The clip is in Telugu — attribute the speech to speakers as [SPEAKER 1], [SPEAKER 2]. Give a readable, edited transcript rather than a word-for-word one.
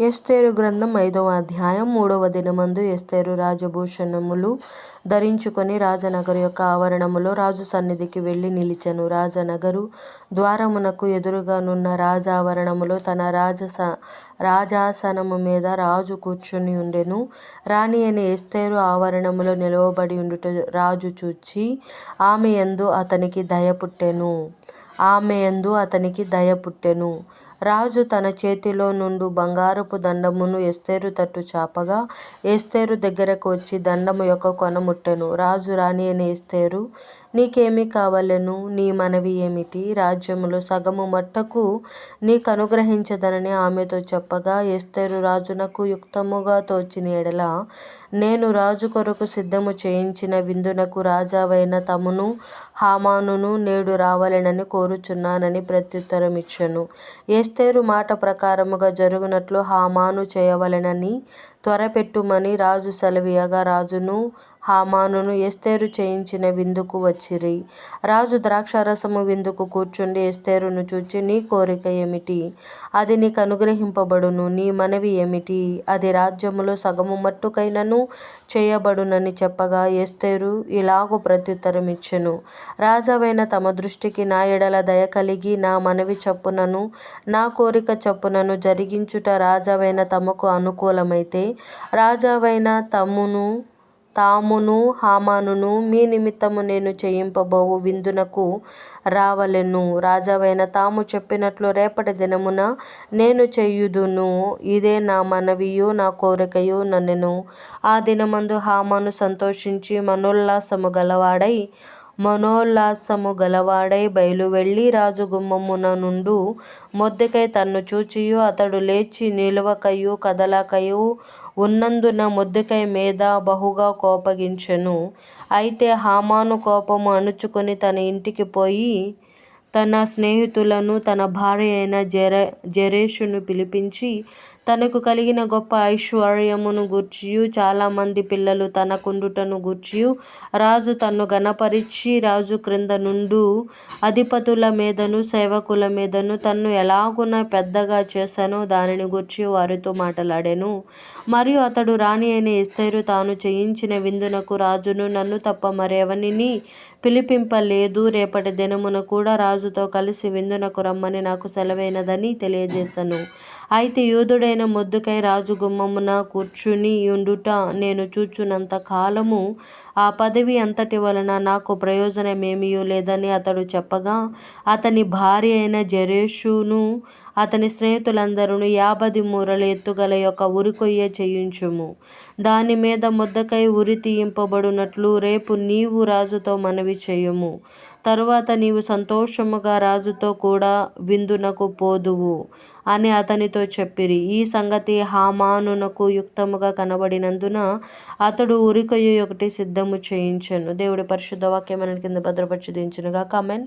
[SPEAKER 1] ఎస్తేరు గ్రంథం 5వ అధ్యాయం 3వ దినమందు ఎస్తేరు రాజభూషణములు ధరించుకొని రాజనగరు యొక్క ఆవరణములో రాజు సన్నిధికి వెళ్ళి నిలిచెను. రాజనగరు ద్వారమునకు ఎదురుగానున్న రాజావరణములో తన రాజాసనము మీద రాజు కూర్చుని ఉండెను. రాణి అయిన ఎస్తేరు ఆవరణములో నిలువబడి ఉండుట రాజు చూచి ఆమె యందు అతనికి దయ పుట్టెను. రాజు తన చేతిలో నుండు బంగారపు దండమును ఎస్తేరు తట్టు చాపగా ఎస్తేరు దగ్గరకు వచ్చి దండము యొక్క కొన ముట్టెను. రాజు రాణి అయిన ఎస్తేరు, నీకేమి కావలెను? నీ మనవి ఏమిటి? రాజ్యములో సగము మట్టుకు నీకు అనుగ్రహించదనని ఆమెతో చెప్పగా, ఎస్తేరు రాజునకు యుక్తముగా తోచిన ఎడల నేను రాజు కొరకు సిద్ధము చేయించిన విందునకు రాజావైన తమను హామానును నేడు రావలెనని కోరుచున్నానని ప్రత్యుత్తరమిచ్చెను. ఎస్తేరు మాట ప్రకారముగా జరుగునట్లు హామాను చేయవలెనని త్వరపెట్టుమని రాజు సెలవీయగా రాజును హామానును ఎస్తేరు చేయించిన విందుకు వచ్చిరి. రాజు ద్రాక్షారసము విందుకు కూర్చుండి ఎస్తేరును చూచి, నీ కోరిక ఏమిటి? అది నీకు అనుగ్రహింపబడును. నీ మనవి ఏమిటి? అది రాజ్యములో సగము మట్టుకైనను చేయబడునని చెప్పగా, ఎస్తేరు ఇలాగు ప్రత్యుత్తరమిచ్చెను. రాజావైన తమ దృష్టికి నా ఎడల దయ కలిగి నా మనవి చొప్పునను నా కోరిక చొప్పునను జరిగించుట రాజావైన తమకు అనుకూలమైతే రాజావైన తామును హామానును మీ నిమిత్తము నేను చేయింపబోవు విందునకు రావలెను. రాజావైన తాము చెప్పినట్లు రేపటి దినమున నేను చేయుదును. ఇదే నా మనవియు నా కోరికయు ననెను. ఆ దినమందు హామాను సంతోషించి మనోల్లాసము గలవాడై బయలువెళ్ళి రాజు గుమ్మమున నుండు మొర్దెకై తన్ను చూచియు అతడు లేచి నిలువకయు కదలకయు ఉన్నందున మొర్దెకై మీద బహుగా కోపగించెను. అయితే హామాను కోపము అణుచుకొని తన ఇంటికి పోయి తన స్నేహితులను తన భార్య అయిన జెరెషును పిలిపించి తనకు కలిగిన గొప్ప ఐశ్వర్యమును గూర్చియు చాలామంది పిల్లలు తనకుండుటను గూర్చియు రాజు తన్ను ఘనపరచి రాజు క్రింద నుండు అధిపతుల మీదను సేవకుల మీదను తన్ను ఎలాగున పెద్దగా చేసెనో దానిని గూర్చి వారితో మాటలాడెను. మరియు అతడు రాణి అయిన ఎస్తేరు తాను చేయించిన విందునకు రాజును నన్ను తప్ప మరెవనిని పిలిపింపలేదు. రేపటి దినమున కూడా రాజుతో కలిసి విందునకు రమ్మని నాకు సెలవైనదని తెలియజేసెను. అయితే యూదుడైన మొర్దెకై రాజు గుమ్మమున కూర్చుని యుండుట నేను చూచునంత కాలము ఆ పదవి అంతటి వలన నాకు ప్రయోజనమేమియూ లేదని అతడు చెప్పగా, అతని భార్య అయిన జెరెషును అతని స్నేహితులందరూ 50 మూరల ఎత్తుగల ఒక ఉరికొయ్య చేయించుము. దాని మీద మొర్దెకై ఉరి తీయింపబడునట్లు రేపు నీవు రాజుతో మనవి చేయుము. తరువాత నీవు సంతోషముగా రాజుతో కూడా విందునకు పోదువు అని అతనితో చెప్పిరి. ఈ సంగతి హామానునకు యుక్తముగా కనబడినందున అతడు ఉరికొయ్య ఒకటి సిద్ధము చేయించెను. దేవుడి పరిశుద్ధ వాక్యం మన కింద భద్రపరిచి దించునుగాక. ఆమేన్.